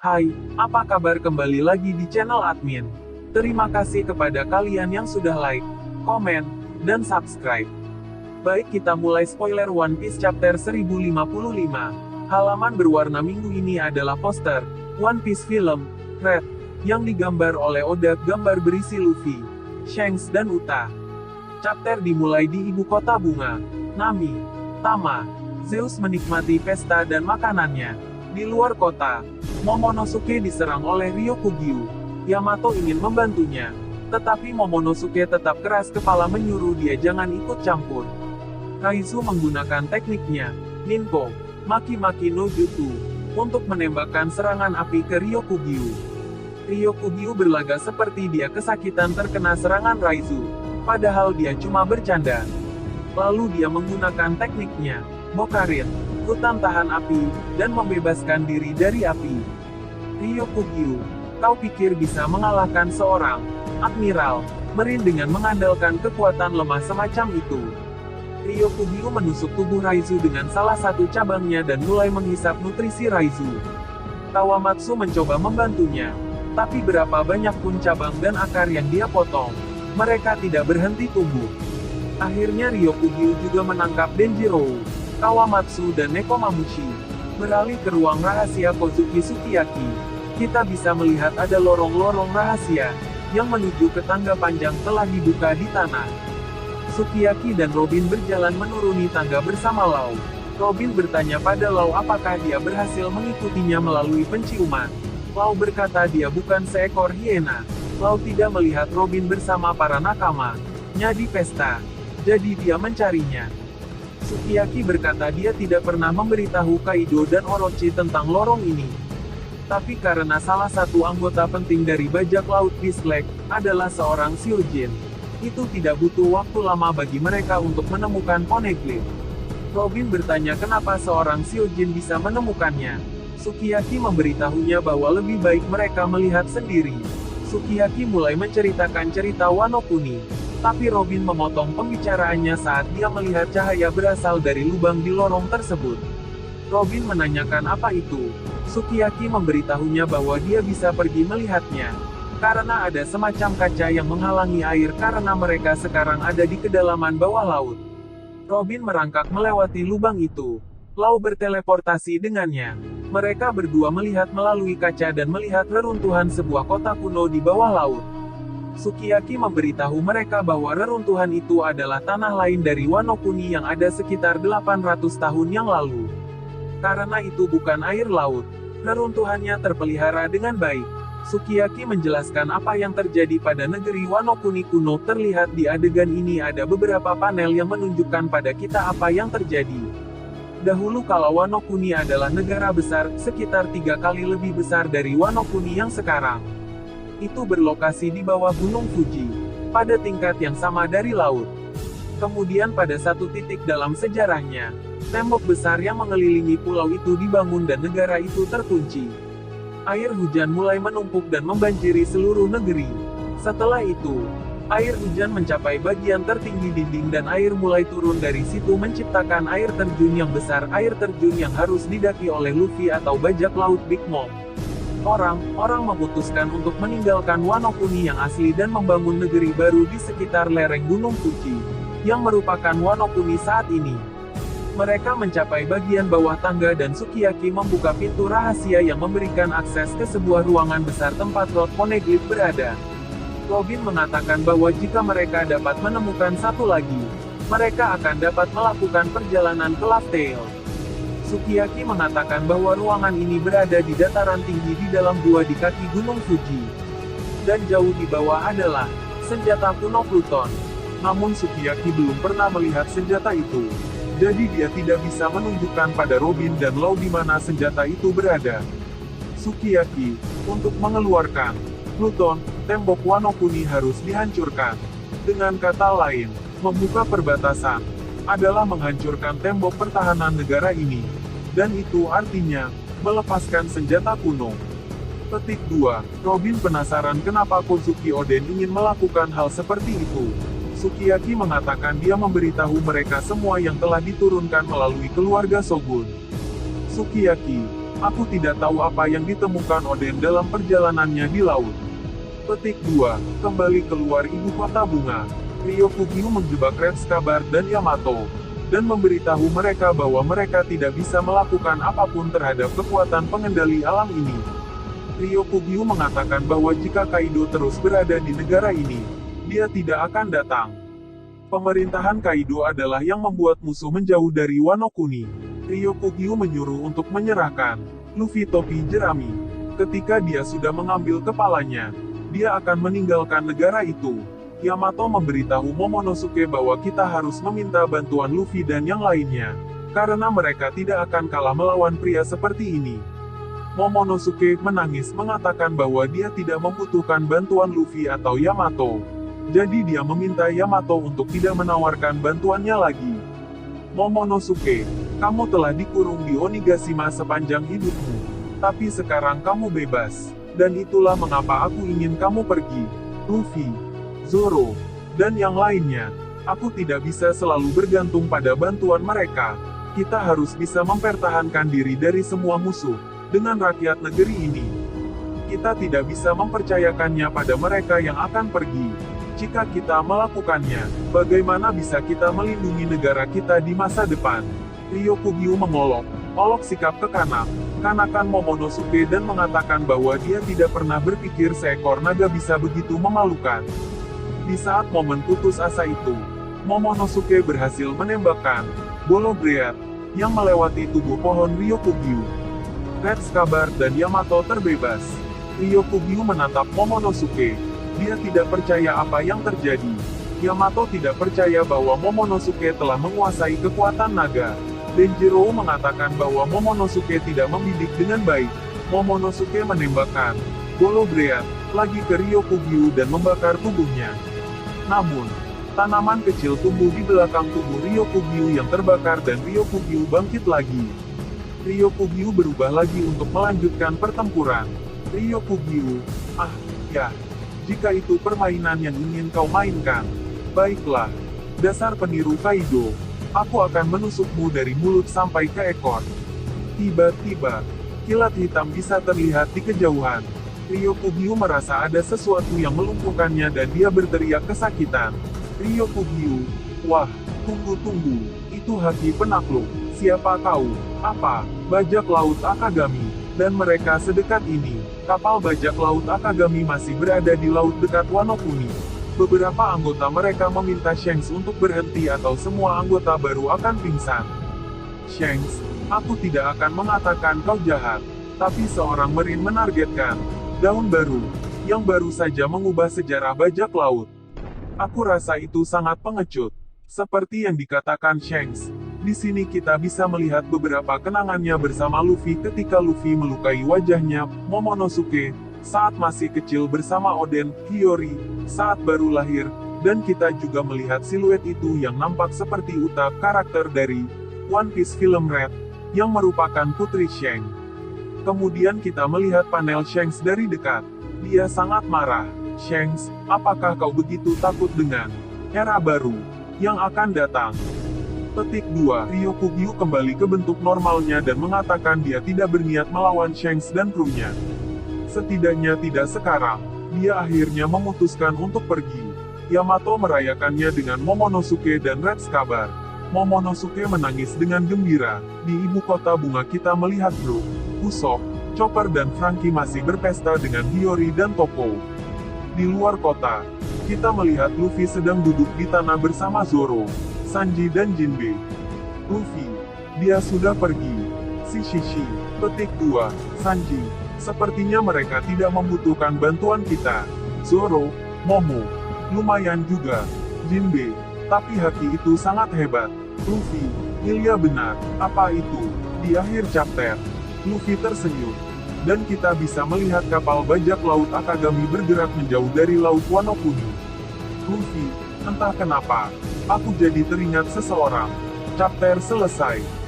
Hai, apa kabar kembali lagi di channel admin? Terima kasih kepada kalian yang sudah like, komen, dan subscribe. Baik, kita mulai spoiler One Piece chapter 1055. Halaman berwarna minggu ini adalah poster One Piece film Red yang digambar oleh Oda, gambar berisi Luffy, Shanks dan Uta. Chapter dimulai di ibu kota bunga, Nami. Tama, Zeus menikmati pesta dan makanannya. Di luar kota, Momonosuke diserang oleh Ryokugyu. Yamato ingin membantunya, tetapi Momonosuke tetap keras kepala menyuruh dia jangan ikut campur. Raizu menggunakan tekniknya, Ninko, Maki-Maki no Jutsu, untuk menembakkan serangan api ke Ryokugyu. Ryokugyu berlagak seperti dia kesakitan terkena serangan Raizu, padahal dia cuma bercanda. Lalu dia menggunakan tekniknya, Bokarin, hutan tahan api, dan membebaskan diri dari api. Ryokugyu, kau pikir bisa mengalahkan seorang admiral marine dengan mengandalkan kekuatan lemah semacam itu? Ryokugyu menusuk tubuh Raizu dengan salah satu cabangnya dan mulai menghisap nutrisi Raizu. Kawamatsu mencoba membantunya, tapi berapa banyak pun cabang dan akar yang dia potong, mereka tidak berhenti tumbuh. Akhirnya Ryokugyu juga menangkap Denjiro, Kawamatsu dan Nekomamushi. Beralih ke ruang rahasia Kozuki Sukiyaki, kita bisa melihat ada lorong-lorong rahasia yang menuju ke tangga panjang telah dibuka di tanah. Sukiyaki dan Robin berjalan menuruni tangga bersama Lau. Robin bertanya pada Lau apakah dia berhasil mengikutinya melalui penciuman. Lau berkata dia bukan seekor hiena. Lau tidak melihat Robin bersama para nakama-nya di pesta, jadi dia mencarinya. Sukiyaki berkata dia tidak pernah memberitahu Kaido dan Orochi tentang lorong ini. Tapi karena salah satu anggota penting dari bajak laut Beast Lake adalah seorang Shujin, itu tidak butuh waktu lama bagi mereka untuk menemukan Poneglyph. Robin bertanya kenapa seorang Shujin bisa menemukannya. Sukiyaki memberitahunya bahwa lebih baik mereka melihat sendiri. Sukiyaki mulai menceritakan cerita Wano Kuni. Tapi Robin memotong pembicaraannya saat dia melihat cahaya berasal dari lubang di lorong tersebut. Robin menanyakan apa itu. Sukiyaki memberitahunya bahwa dia bisa pergi melihatnya, karena ada semacam kaca yang menghalangi air karena mereka sekarang ada di kedalaman bawah laut. Robin merangkak melewati lubang itu. Lau berteleportasi dengannya. Mereka berdua melihat melalui kaca dan melihat reruntuhan sebuah kota kuno di bawah laut. Sukiyaki memberitahu mereka bahwa reruntuhan itu adalah tanah lain dari Wano Kuni yang ada sekitar 800 tahun yang lalu. Karena itu bukan air laut, reruntuhannya terpelihara dengan baik. Sukiyaki menjelaskan apa yang terjadi pada negeri Wano Kuni kuno. Terlihat di adegan ini ada beberapa panel yang menunjukkan pada kita apa yang terjadi. Dahulu kala Wano Kuni adalah negara besar, sekitar 3 kali lebih besar dari Wano Kuni yang sekarang. Itu berlokasi di bawah Gunung Fuji, pada tingkat yang sama dari laut. Kemudian pada satu titik dalam sejarahnya, tembok besar yang mengelilingi pulau itu dibangun dan negara itu terkunci. Air hujan mulai menumpuk dan membanjiri seluruh negeri. Setelah itu, air hujan mencapai bagian tertinggi dinding dan air mulai turun dari situ menciptakan air terjun yang besar. Air terjun yang harus didaki oleh Luffy atau bajak laut Big Mom. Orang memutuskan untuk meninggalkan Wano Kuni yang asli dan membangun negeri baru di sekitar lereng Gunung Fuji, yang merupakan Wano Kuni saat ini. Mereka mencapai bagian bawah tangga dan Sukiyaki membuka pintu rahasia yang memberikan akses ke sebuah ruangan besar tempat Lord Poneglyph berada. Robin mengatakan bahwa jika mereka dapat menemukan satu lagi, mereka akan dapat melakukan perjalanan ke Laugh-Tale. Sukiyaki mengatakan bahwa ruangan ini berada di dataran tinggi di dalam gua di kaki Gunung Fuji. Dan jauh di bawah adalah senjata kuno Pluton. Namun Sukiyaki belum pernah melihat senjata itu. Jadi dia tidak bisa menunjukkan pada Robin dan Lau di mana senjata itu berada. Sukiyaki, untuk mengeluarkan Pluton, tembok Wano Kuni harus dihancurkan. Dengan kata lain, membuka perbatasan adalah menghancurkan tembok pertahanan negara ini. Dan itu artinya, melepaskan senjata kuno. Petik 2. Robin penasaran kenapa Kozuki Oden ingin melakukan hal seperti itu. Sukiyaki mengatakan dia memberitahu mereka semua yang telah diturunkan melalui keluarga Shogun. Sukiyaki, Aku tidak tahu apa yang ditemukan Oden dalam perjalanannya di laut. Petik 2. Kembali keluar ibu kota bunga. Ryokugyu menjebak Red Scabbard dan Yamato, dan memberitahu mereka bahwa mereka tidak bisa melakukan apapun terhadap kekuatan pengendali alam ini. Ryokugyu mengatakan bahwa jika Kaido terus berada di negara ini, dia tidak akan datang. Pemerintahan Kaido adalah yang membuat musuh menjauh dari Wano Kuni. Ryokugyu menyuruh untuk menyerahkan Luffy topi jerami. Ketika dia sudah mengambil kepalanya, dia akan meninggalkan negara itu. Yamato memberitahu Momonosuke bahwa kita harus meminta bantuan Luffy dan yang lainnya, karena mereka tidak akan kalah melawan pria seperti ini. Momonosuke menangis mengatakan bahwa dia tidak membutuhkan bantuan Luffy atau Yamato. Jadi dia meminta Yamato untuk tidak menawarkan bantuannya lagi. Momonosuke, kamu telah dikurung di Onigashima sepanjang hidupmu. Tapi sekarang kamu bebas. Dan itulah mengapa aku ingin kamu pergi. Luffy, Zoro, dan yang lainnya. Aku tidak bisa selalu bergantung pada bantuan mereka. Kita harus bisa mempertahankan diri dari semua musuh. Dengan rakyat negeri ini, kita tidak bisa mempercayakannya pada mereka yang akan pergi. Jika kita melakukannya, bagaimana bisa kita melindungi negara kita di masa depan? Ryokugyu mengolok sikap kekanak-kanakan Momonosuke dan mengatakan bahwa dia tidak pernah berpikir seekor naga bisa begitu memalukan. Di saat momen putus asa itu, Momonosuke berhasil menembakkan bola Bread yang melewati tubuh pohon Ryokugyu. Red Scabbard dan Yamato terbebas. Ryokugyu menatap Momonosuke. Dia tidak percaya apa yang terjadi. Yamato tidak percaya bahwa Momonosuke telah menguasai kekuatan naga. Denjiro mengatakan bahwa Momonosuke tidak membidik dengan baik. Momonosuke menembakkan bola Bread lagi ke Ryokugyu dan membakar tubuhnya. Namun, tanaman kecil tumbuh di belakang tubuh Ryokugyu yang terbakar dan Ryokugyu bangkit lagi. Ryokugyu berubah lagi untuk melanjutkan pertempuran. Ryokugyu, jika itu permainan yang ingin kau mainkan, baiklah. Dasar peniru Kaido, aku akan menusukmu dari mulut sampai ke ekor. Tiba-tiba, kilat hitam bisa terlihat di kejauhan. Ryokugyu merasa ada sesuatu yang melumpuhkannya dan dia berteriak kesakitan. Ryokugyu, wah, tunggu, itu haki penakluk. Siapa kau? Apa? Bajak laut Akagami. Dan mereka sedekat ini. Kapal bajak laut Akagami masih berada di laut dekat Wano Kuni. Beberapa anggota mereka meminta Shanks untuk berhenti atau semua anggota baru akan pingsan. Shanks, aku tidak akan mengatakan kau jahat. Tapi seorang Marine menargetkan daun baru, yang baru saja mengubah sejarah bajak laut. Aku rasa itu sangat pengecut. Seperti yang dikatakan Shanks, di sini kita bisa melihat beberapa kenangannya bersama Luffy ketika Luffy melukai wajahnya, Momonosuke, saat masih kecil bersama Oden, Hiyori, saat baru lahir, dan kita juga melihat siluet itu yang nampak seperti Uta, karakter dari One Piece film Red, yang merupakan putri Shanks. Kemudian kita melihat panel Shanks dari dekat. Dia sangat marah. Shanks, apakah kau begitu takut dengan era baru yang akan datang? Petik 2. Ryokugyu kembali ke bentuk normalnya dan mengatakan dia tidak berniat melawan Shanks dan krunya. Setidaknya tidak sekarang. Dia akhirnya memutuskan untuk pergi. Yamato merayakannya dengan Momonosuke dan Red Scabbard. Momonosuke menangis dengan gembira. Di ibu kota bunga kita melihat Brook, Usopp, Chopper dan Franky masih berpesta dengan Hiyori dan Toppo. Di luar kota, kita melihat Luffy sedang duduk di tanah bersama Zoro, Sanji dan Jinbe. Luffy, dia sudah pergi. Si Shishi. Petik 2. Sanji, sepertinya mereka tidak membutuhkan bantuan kita. Zoro, Momo, lumayan juga. Jinbe, tapi haki itu sangat hebat. Luffy, Ilya benar. Apa itu? Di akhir chapter, Luffy tersenyum. Dan kita bisa melihat kapal bajak laut Akagami bergerak menjauh dari laut Wano Kuni. Luffy, entah kenapa, aku jadi teringat seseorang. Chapter selesai.